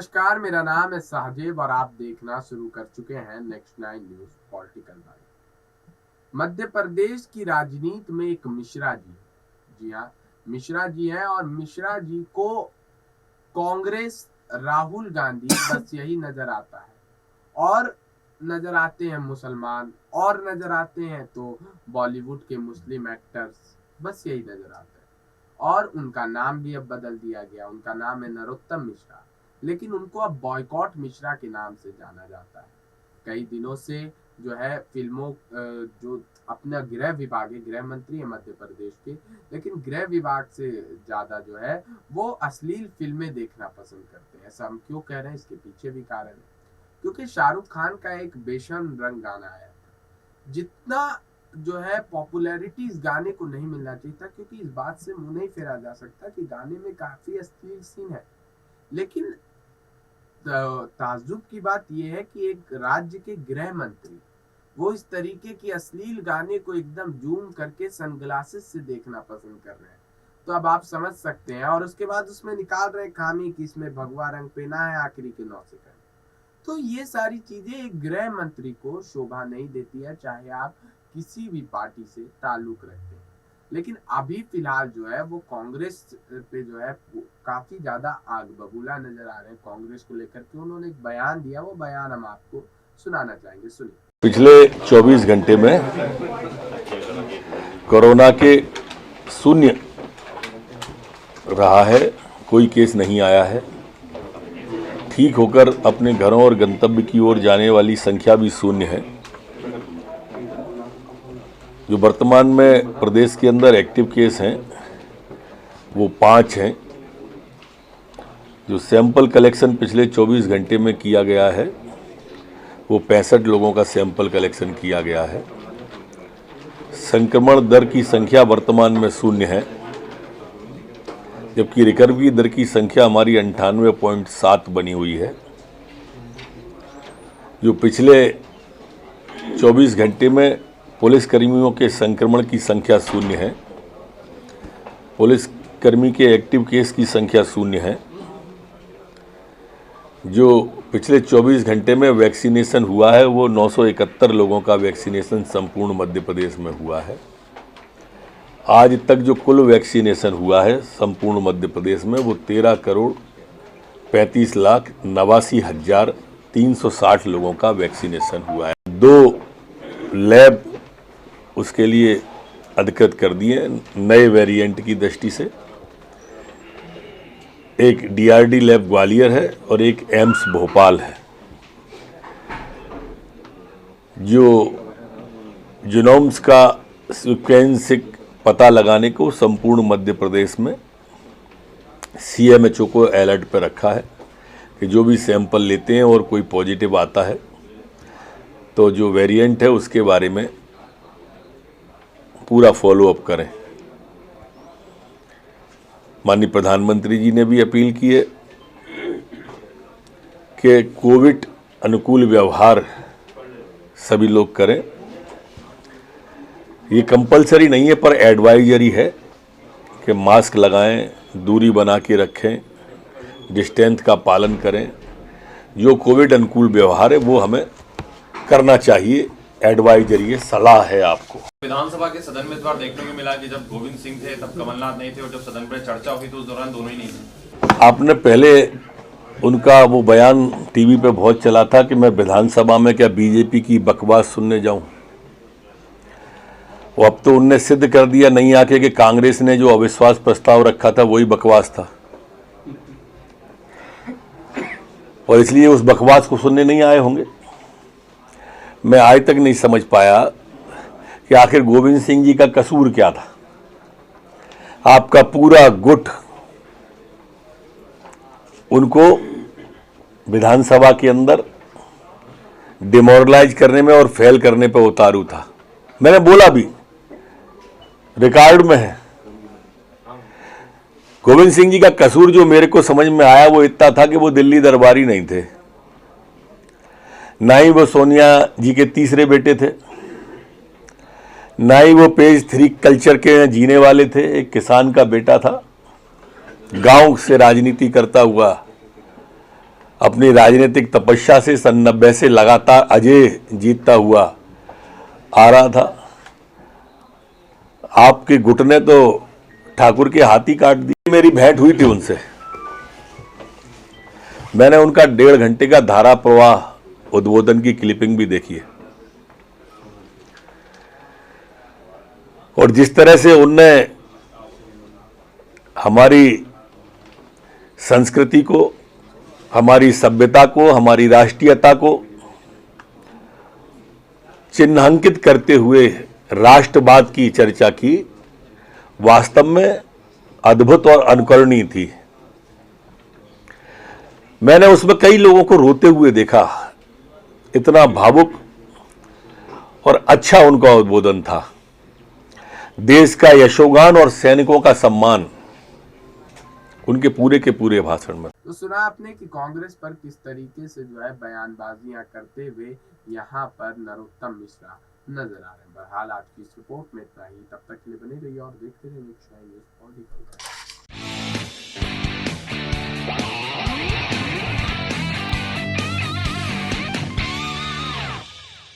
नमस्कार, मेरा नाम है साहजेब और आप देखना शुरू कर चुके हैं next 9 news political live. Madhya Pradesh की राजनीति में एक मिश्रा जी है। जी हाँ, मिश्रा जी हैं और मिश्रा जी को कांग्रेस, राहुल गांधी बस यही नजर आता है। और नजर आते हैं मुसलमान, और नजर आते हैं तो बॉलीवुड के मुस्लिम एक्टर्स, बस यही नजर आता है। और उनका नाम भी अब बदल दिया गया, उनका नाम है नरोत्तम मिश्रा, लेकिन उनको अब बॉयकॉट मिश्रा के नाम से जाना जाता है। कई दिनों से जो है फिल्मों जो अपना गृह विभाग है, गृह मंत्री है मध्य प्रदेश के, लेकिन गृह विभाग से ज्यादा जो है वो अश्लील फिल्में देखना पसंद करते हैं। ऐसा हम क्यों कह रहे हैं, इसके पीछे भी कारण है, क्योंकि शाहरुख खान का एक बेशर्म रंग गाना आया था। जितना जो है पॉपुलैरिटी इस गाने को नहीं मिलना चाहिए था, क्योंकि इस बात से मुंह नहीं फेरा जा सकता कि गाने में काफी अश्लील सीन है। लेकिन ताज्जुब की बात यह है कि एक राज्य के गृह मंत्री वो इस तरीके की अश्लील गाने को एकदम जूम करके सनग्लासेस से देखना पसंद कर रहे हैं। तो अब आप समझ सकते हैं। और उसके बाद उसमें निकाल रहे खामी कि इसमें भगवा रंग पहना है आखिरी के 9 सेकंड। तो ये सारी चीजें एक गृह मंत्री को शोभा नहीं देती है, चाहे आप किसी भी पार्टी से ताल्लुक रखते हैं। लेकिन अभी फिलहाल जो है वो कांग्रेस पे जो है काफी ज्यादा आग बबूला नजर आ रहे हैं। कांग्रेस को लेकर के उन्होंने एक बयान दिया, वो बयान हम आपको सुनाना चाहेंगे, सुनिए। पिछले 24 घंटे में कोरोना के शून्य रहा है, कोई केस नहीं आया है। ठीक होकर अपने घरों और गंतव्य की ओर जाने वाली संख्या भी शून्य है। जो वर्तमान में प्रदेश के अंदर एक्टिव केस हैं वो 5 हैं। जो सैंपल कलेक्शन पिछले 24 घंटे में किया गया है वो 65 लोगों का सैंपल कलेक्शन किया गया है। संक्रमण दर की संख्या वर्तमान में 0 है, जबकि रिकवरी दर की संख्या हमारी 98.7 बनी हुई है। जो पिछले 24 घंटे में पुलिस कर्मियों के संक्रमण की संख्या 0 है, पुलिस कर्मी के एक्टिव केस की संख्या 0 है। जो पिछले 24 घंटे में वैक्सीनेशन हुआ है वो 971 लोगों का वैक्सीनेशन संपूर्ण मध्य प्रदेश में हुआ है। आज तक जो कुल वैक्सीनेशन हुआ है संपूर्ण मध्य प्रदेश में वो 13,35,89,360 लोगों का वैक्सीनेशन हुआ है। 2 लैब उसके लिए अधिकृत कर दिए नए वेरिएंट की दृष्टि से। एक DRD लैब ग्वालियर है और एक एम्स भोपाल है। जो जीनोम्स का सीक्वेंसिंग पता लगाने को संपूर्ण मध्य प्रदेश में CMHO को अलर्ट पर रखा है कि जो भी सैंपल लेते हैं और कोई पॉजिटिव आता है तो जो वेरिएंट है उसके बारे में पूरा फॉलोअप करें। माननीय प्रधानमंत्री जी ने भी अपील की है कि कोविड अनुकूल व्यवहार सभी लोग करें। ये कंपलसरी नहीं है पर एडवाइजरी है कि मास्क लगाएं, दूरी बना के रखें, डिस्टेंस का पालन करें। जो कोविड अनुकूल व्यवहार है वो हमें करना चाहिए। एडवाइजरी है, सलाह है आपको। विधानसभा के सदन में इस बार देखने को मिला कि जब गोविंद सिंह थे तब कमलनाथ नहीं थे, और जब सदन पर चर्चा हुई तो उस दौरान दोनों ही नहीं थे। आपने पहले उनका वो बयान टीवी पे बहुत चला था कि मैं विधानसभा में क्या बीजेपी की बकवास सुनने जाऊं। वो अब तो उनने सिद्ध कर दिया नहीं आके कि कांग्रेस ने जो अविश्वास प्रस्ताव रखा था वही बकवास था, और इसलिए उस बकवास को सुनने नहीं आए होंगे। मैं आज तक नहीं समझ पाया कि आखिर गोविंद सिंह जी का कसूर क्या था। आपका पूरा गुट उनको विधानसभा के अंदर डिमोरलाइज करने में और फेल करने पर उतारू था। मैंने बोला भी, रिकॉर्ड में है। गोविंद सिंह जी का कसूर जो मेरे को समझ में आया वो इतना था कि वो दिल्ली दरबारी नहीं थे, ना ही वो सोनिया जी के तीसरे बेटे थे, ना ही वो पेज 3 कल्चर के जीने वाले थे। एक किसान का बेटा था, गांव से राजनीति करता हुआ अपनी राजनीतिक तपस्या से सन 90 से लगातार अजय जीतता हुआ आ रहा था। आपके गुट ने तो ठाकुर के हाथी काट दिए। मेरी भेंट हुई थी उनसे, मैंने उनका 1.5 घंटे का धारा प्रवाह उद्बोधन की क्लिपिंग भी देखी है, और जिस तरह से उनने हमारी संस्कृति को, हमारी सभ्यता को, हमारी राष्ट्रीयता को चिन्हांकित करते हुए राष्ट्रवाद की चर्चा की, वास्तव में अद्भुत और अनुकरणीय थी। मैंने उसमें कई लोगों को रोते हुए देखा, इतना भावुक और अच्छा उनका उद्बोधन था। देश का यशोगान और सैनिकों का सम्मान उनके पूरे के पूरे भाषण में। तो सुना आपने कि कांग्रेस पर किस तरीके से जो है बयानबाजियां करते हुए यहाँ पर नरोत्तम मिश्रा नजर आ रहे हैं। बहरहाल आज की इस रिपोर्ट में इतना ही। तब तक के लिए बने रहिए और देखते रहिए नेक्स्ट 9 न्यूज़ पॉलिटिकल।